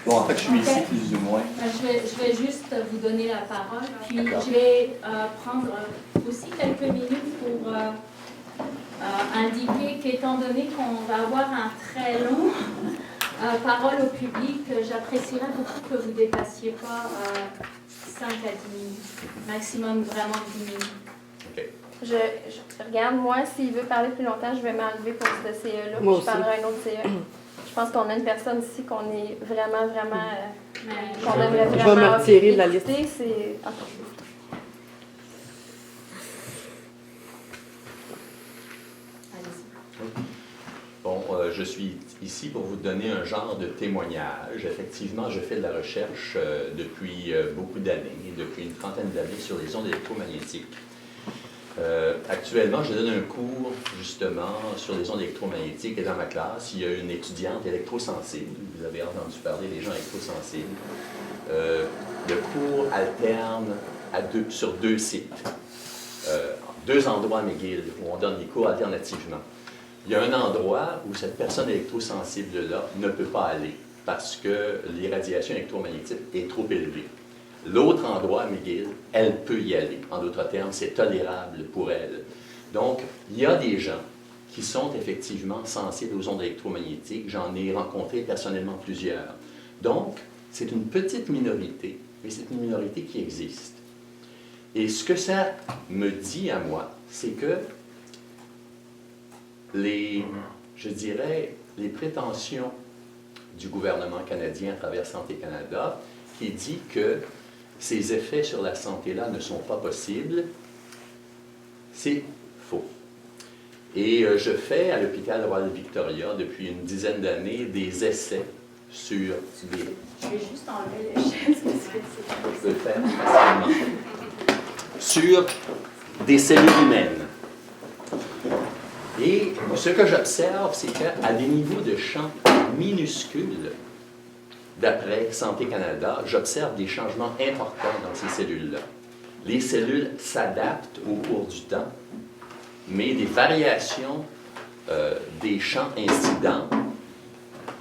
Bon, en fait, je suis ici plus ou moins. Je vais juste vous donner la parole, puis je vais prendre aussi quelques minutes pour indiquer qu'étant donné qu'on va avoir un très long parole au public, j'apprécierais beaucoup que vous ne dépassiez pas 5 à 10 minutes, maximum vraiment 10 minutes. Okay. Je regarde, moi, s'il veut parler plus longtemps, je vais m'enlever pour ce CE-là, puis je parlerai à un autre CE. Je pense qu'on a une personne ici qu'on est vraiment, qu'on aimerait vraiment... Je vais me retirer de la liste. C'est... Bon, je suis ici pour vous donner un genre de témoignage. Effectivement, je fais de la recherche depuis beaucoup d'années, depuis une trentaine d'années sur les ondes électromagnétiques. Actuellement, je donne un cours justement sur les ondes électromagnétiques et dans ma classe, il y a une étudiante électrosensible. Vous avez entendu parler des gens électrosensibles. Le cours alterne sur 2 sites, 2 endroits à McGill où on donne les cours alternativement. Il y a un endroit où cette personne électrosensible-là ne peut pas aller parce que l'irradiation électromagnétique est trop élevée. L'autre endroit, à McGill, elle peut y aller. En d'autres termes, c'est tolérable pour elle. Donc, il y a des gens qui sont effectivement sensibles aux ondes électromagnétiques. J'en ai rencontré personnellement plusieurs. Donc, c'est une petite minorité, mais c'est une minorité qui existe. Et ce que ça me dit à moi, c'est que je dirais, les prétentions du gouvernement canadien à travers Santé Canada, qui dit que ces effets sur la santé-là ne sont pas possibles, c'est faux. Et je fais à l'hôpital Royal Victoria depuis une dizaine d'années des essais sur des... Je vais juste enlever les chaises parce que c'est... Je peux le faire facilement. Sur des cellules humaines. Et ce que j'observe, c'est qu'à des niveaux de champ minuscules, d'après Santé Canada, j'observe des changements importants dans ces cellules-là. Les cellules s'adaptent au cours du temps, mais des variations des champs incidents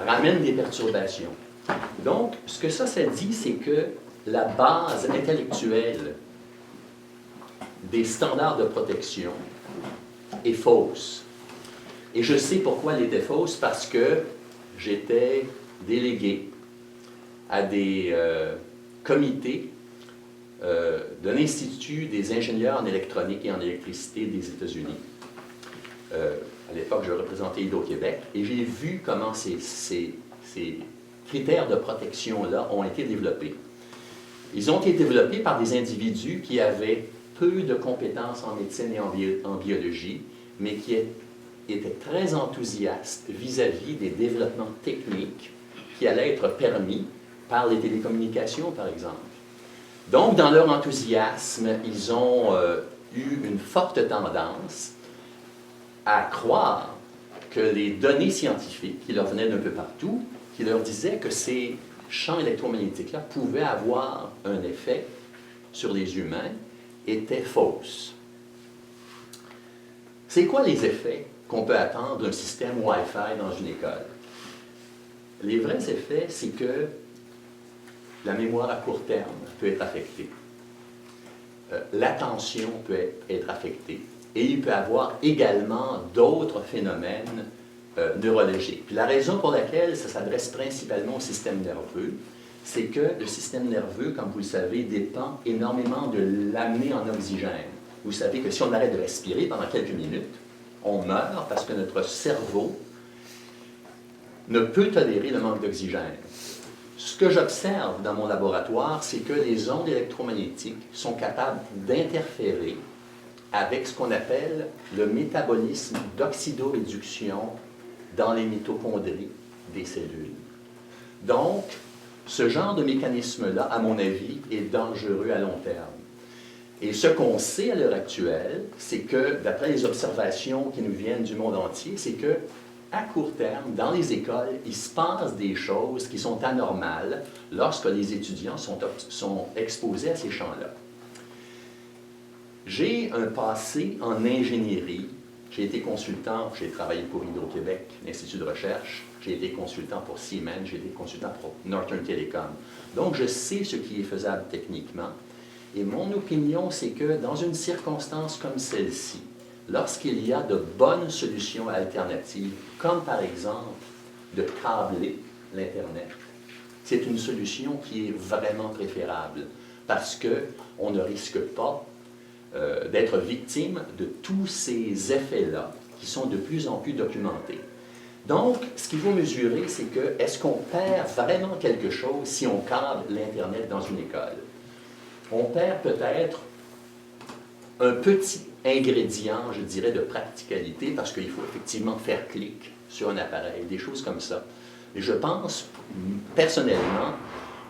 ramènent des perturbations. Donc, ce que ça dit, c'est que la base intellectuelle des standards de protection est fausse. Et je sais pourquoi elle était fausse, parce que j'étais délégué à des comités d'un institut des ingénieurs en électronique et en électricité des États-Unis. À l'époque, je représentais Hydro-Québec, et j'ai vu comment ces critères de protection-là ont été développés. Ils ont été développés par des individus qui avaient peu de compétences en médecine et en biologie, mais qui étaient très enthousiastes vis-à-vis des développements techniques qui allaient être permis par les télécommunications, par exemple. Donc, dans leur enthousiasme, ils ont eu une forte tendance à croire que les données scientifiques qui leur venaient d'un peu partout, qui leur disaient que ces champs électromagnétiques-là pouvaient avoir un effet sur les humains, étaient fausses. C'est quoi les effets qu'on peut attendre d'un système Wi-Fi dans une école? Les vrais effets, c'est que la mémoire à court terme peut être affectée. L'attention peut être affectée. Et il peut y avoir également d'autres phénomènes neurologiques. Puis la raison pour laquelle ça s'adresse principalement au système nerveux, c'est que le système nerveux, comme vous le savez, dépend énormément de l'amener en oxygène. Vous savez que si on arrête de respirer pendant quelques minutes, on meurt parce que notre cerveau ne peut tolérer le manque d'oxygène. Ce que j'observe dans mon laboratoire, c'est que les ondes électromagnétiques sont capables d'interférer avec ce qu'on appelle le métabolisme d'oxydoréduction dans les mitochondries des cellules. Donc, ce genre de mécanisme-là, à mon avis, est dangereux à long terme. Et ce qu'on sait à l'heure actuelle, c'est que, d'après les observations qui nous viennent du monde entier, c'est que, à court terme, dans les écoles, il se passe des choses qui sont anormales lorsque les étudiants sont exposés à ces champs-là. J'ai un passé en ingénierie J'ai été consultant, j'ai travaillé pour Hydro-Québec, l'Institut de recherche, j'ai été consultant pour Siemens, j'ai été consultant pour Northern Telecom. Donc, je sais ce qui est faisable techniquement. Et mon opinion, c'est que dans une circonstance comme celle-ci, lorsqu'il y a de bonnes solutions alternatives, comme par exemple de câbler l'Internet, c'est une solution qui est vraiment préférable parce qu'on ne risque pas d'être victime de tous ces effets-là qui sont de plus en plus documentés. Donc, ce qu'il faut mesurer, c'est que est-ce qu'on perd vraiment quelque chose si on câble l'Internet dans une école? On perd peut-être un petit ingrédient, je dirais, de practicalité parce qu'il faut effectivement faire clic sur un appareil, des choses comme ça. Et je pense personnellement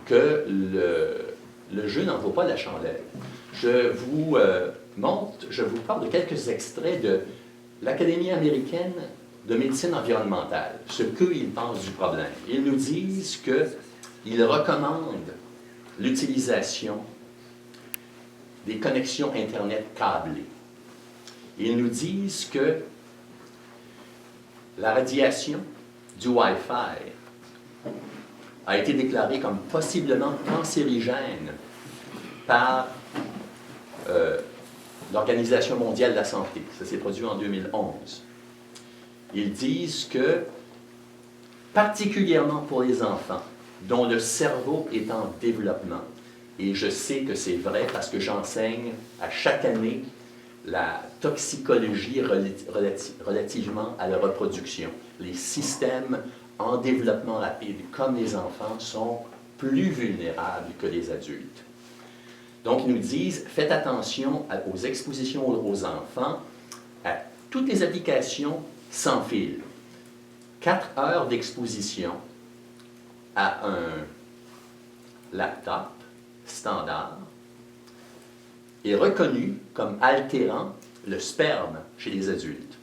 que le jeu n'en vaut pas la chandelle. Je vous parle de quelques extraits de l'Académie américaine de médecine environnementale, ce qu'ils pensent du problème. Ils nous disent qu'ils recommandent l'utilisation des connexions Internet câblées. Ils nous disent que la radiation du Wi-Fi a été déclarée comme possiblement cancérigène par l'Organisation mondiale de la santé. Ça s'est produit en 2011. Ils disent que, particulièrement pour les enfants, dont le cerveau est en développement, et je sais que c'est vrai parce que j'enseigne à chaque année la toxicologie relativement à la reproduction. Les systèmes en développement rapide, comme les enfants, sont plus vulnérables que les adultes. Donc, ils nous disent, faites attention aux expositions aux enfants, à toutes les applications sans fil. 4 heures d'exposition à un laptop standard est reconnu comme altérant le sperme chez les adultes.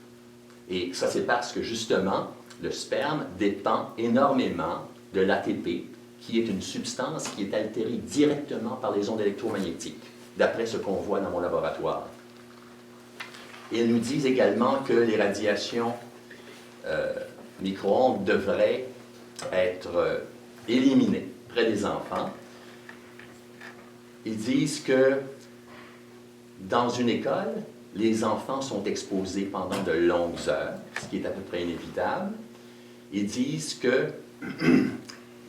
Et ça, c'est parce que, justement, le sperme dépend énormément de l'ATP, qui est une substance qui est altérée directement par les ondes électromagnétiques, d'après ce qu'on voit dans mon laboratoire. Et ils nous disent également que les radiations micro-ondes devraient être éliminées près des enfants. Ils disent que dans une école, les enfants sont exposés pendant de longues heures, ce qui est à peu près inévitable. Ils disent que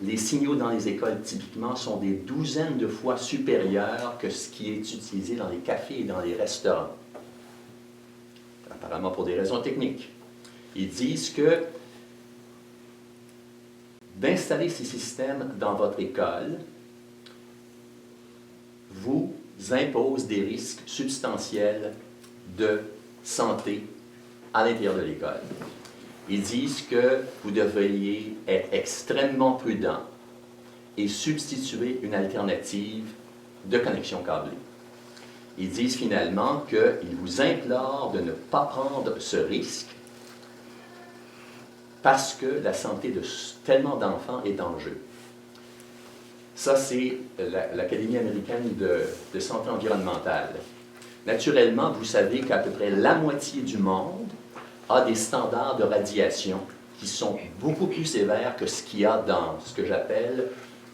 les signaux dans les écoles, typiquement, sont des douzaines de fois supérieurs que ce qui est utilisé dans les cafés et dans les restaurants. Apparemment pour des raisons techniques. Ils disent que d'installer ces systèmes dans votre école vous impose des risques substantiels de santé à l'intérieur de l'école. Ils disent que vous devriez être extrêmement prudent et substituer une alternative de connexion câblée. Ils disent finalement qu'ils vous implorent de ne pas prendre ce risque parce que la santé de tellement d'enfants est en jeu. Ça, c'est l'Académie américaine de santé environnementale. Naturellement, vous savez qu'à peu près la moitié du monde a des standards de radiation qui sont beaucoup plus sévères que ce qu'il y a dans ce que j'appelle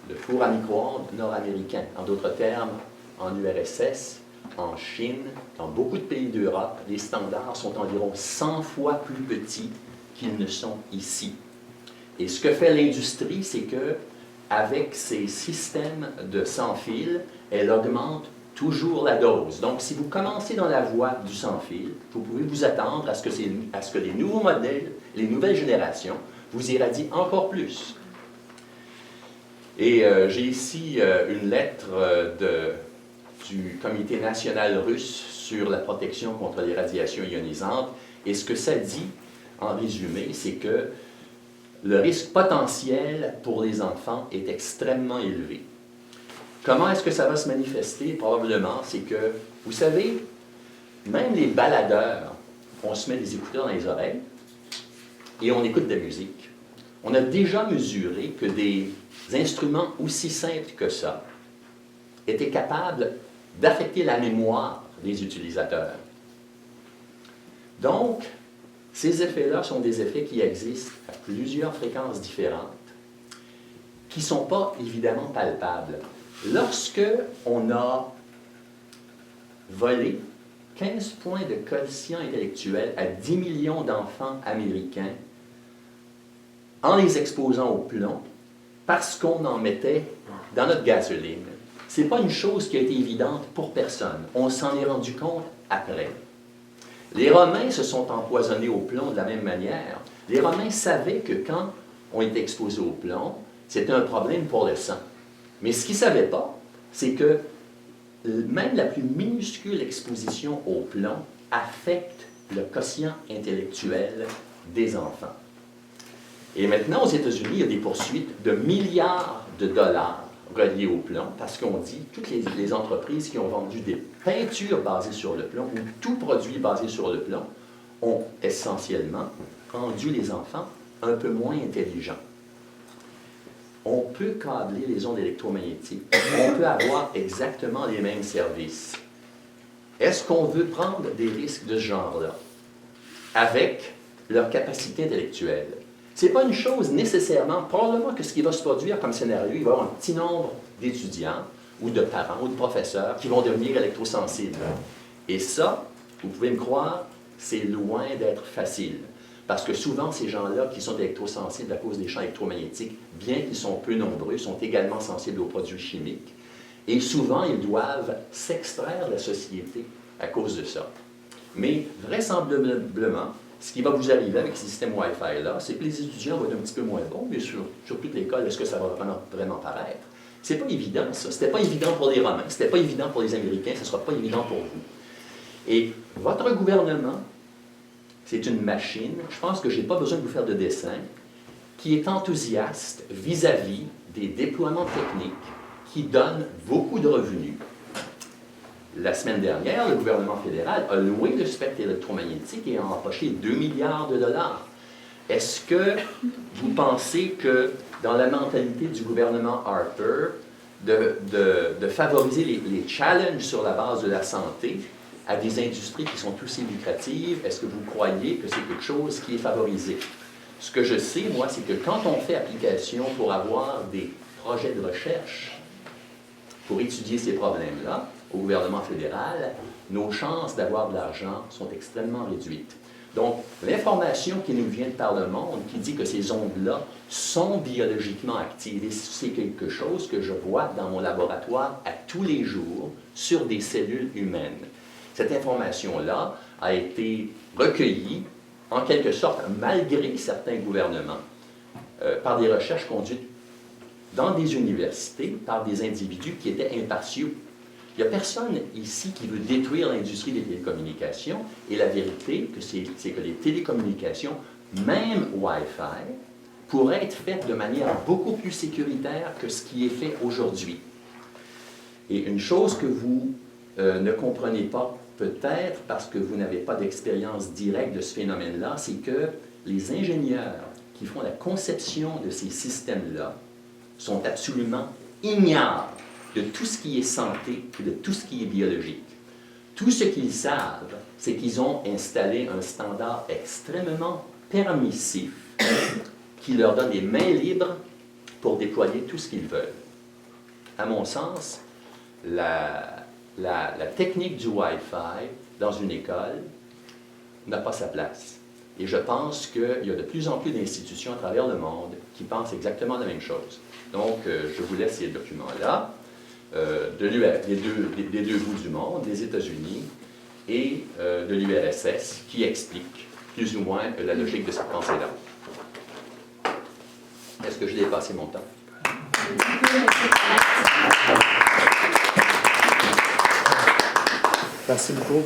le four à micro-ondes nord-américain. En d'autres termes, en URSS, en Chine, dans beaucoup de pays d'Europe, les standards sont environ 100 fois plus petits qu'ils ne sont ici. Et ce que fait l'industrie, c'est que avec ces systèmes de sans-fil, elle augmente toujours la dose. Donc, si vous commencez dans la voie du sans-fil, vous pouvez vous attendre à ce que les nouveaux modèles, les nouvelles générations, vous irradient encore plus. Et j'ai ici une lettre du Comité national russe sur la protection contre les radiations ionisantes. Et ce que ça dit, en résumé, c'est que le risque potentiel pour les enfants est extrêmement élevé. Comment est-ce que ça va se manifester? Probablement, c'est que, vous savez, même les baladeurs, on se met des écouteurs dans les oreilles et on écoute de la musique. On a déjà mesuré que des instruments aussi simples que ça étaient capables d'affecter la mémoire des utilisateurs. Donc, Ces effets-là sont des effets qui existent à plusieurs fréquences différentes, qui ne sont pas évidemment palpables. Lorsque on a volé 15 points de quotient intellectuel à 10 millions d'enfants américains en les exposant au plomb parce qu'on en mettait dans notre gasoline, ce n'est pas une chose qui a été évidente pour personne. On s'en est rendu compte après. Les Romains se sont empoisonnés au plomb de la même manière. Les Romains savaient que quand on était exposé au plomb, c'était un problème pour le sang. Mais ce qu'ils ne savaient pas, c'est que même la plus minuscule exposition au plomb affecte le quotient intellectuel des enfants. Et maintenant, aux États-Unis, il y a des poursuites de milliards de dollars reliés au plomb, parce qu'on dit que toutes les entreprises qui ont vendu des peintures basées sur le plomb ou tout produit basé sur le plomb ont essentiellement rendu les enfants un peu moins intelligents. On peut câbler les ondes électromagnétiques. On peut avoir exactement les mêmes services. Est-ce qu'on veut prendre des risques de ce genre-là avec leur capacité intellectuelle? Ce n'est pas une chose nécessairement, probablement que ce qui va se produire comme scénario, il va y avoir un petit nombre d'étudiants ou de parents ou de professeurs qui vont devenir électrosensibles. Et ça, vous pouvez me croire, c'est loin d'être facile. Parce que souvent, ces gens-là qui sont électrosensibles à cause des champs électromagnétiques, bien qu'ils sont peu nombreux, sont également sensibles aux produits chimiques. Et souvent, ils doivent s'extraire de la société à cause de ça. Mais vraisemblablement, ce qui va vous arriver avec ces systèmes Wi-Fi-là, c'est que les étudiants vont être un petit peu moins bons, mais sur toute l'école, est-ce que ça va vraiment paraître? C'est pas évident, ça. C'était pas évident pour les Romains, c'était pas évident pour les Américains, ce ne sera pas évident pour vous. Et votre gouvernement, c'est une machine, je pense que je n'ai pas besoin de vous faire de dessin, qui est enthousiaste vis-à-vis des déploiements techniques qui donnent beaucoup de revenus. La semaine dernière, le gouvernement fédéral a loué le spectre électromagnétique et a empoché 2 milliards de dollars. Est-ce que vous pensez que dans la mentalité du gouvernement Harper, de favoriser les challenges sur la base de la santé à des industries qui sont aussi lucratives, est-ce que vous croyez que c'est quelque chose qui est favorisé? Ce que je sais, moi, c'est que quand on fait application pour avoir des projets de recherche, pour étudier ces problèmes-là, au gouvernement fédéral, nos chances d'avoir de l'argent sont extrêmement réduites. Donc, l'information qui nous vient par le monde, qui dit que ces ondes-là sont biologiquement actives, et c'est quelque chose que je vois dans mon laboratoire à tous les jours sur des cellules humaines. Cette information-là a été recueillie, en quelque sorte, malgré certains gouvernements, par des recherches conduites dans des universités, par des individus qui étaient impartiaux. Il n'y a personne ici qui veut détruire l'industrie des télécommunications, et la vérité, c'est que les télécommunications, même Wi-Fi, pourraient être faites de manière beaucoup plus sécuritaire que ce qui est fait aujourd'hui. Et une chose que vous ne comprenez pas, peut-être parce que vous n'avez pas d'expérience directe de ce phénomène-là, c'est que les ingénieurs qui font la conception de ces systèmes-là sont absolument ignares de tout ce qui est santé et de tout ce qui est biologique. Tout ce qu'ils savent, c'est qu'ils ont installé un standard extrêmement permissif qui leur donne les mains libres pour déployer tout ce qu'ils veulent. À mon sens, la technique du Wi-Fi dans une école n'a pas sa place. Et je pense qu'il y a de plus en plus d'institutions à travers le monde qui pensent exactement la même chose. Donc, je vous laisse ces documents-là, des deux bouts du monde, des États-Unis et de l'URSS, qui expliquent plus ou moins la logique de cette pensée-là. Est-ce que j'ai dépassé mon temps? Merci beaucoup.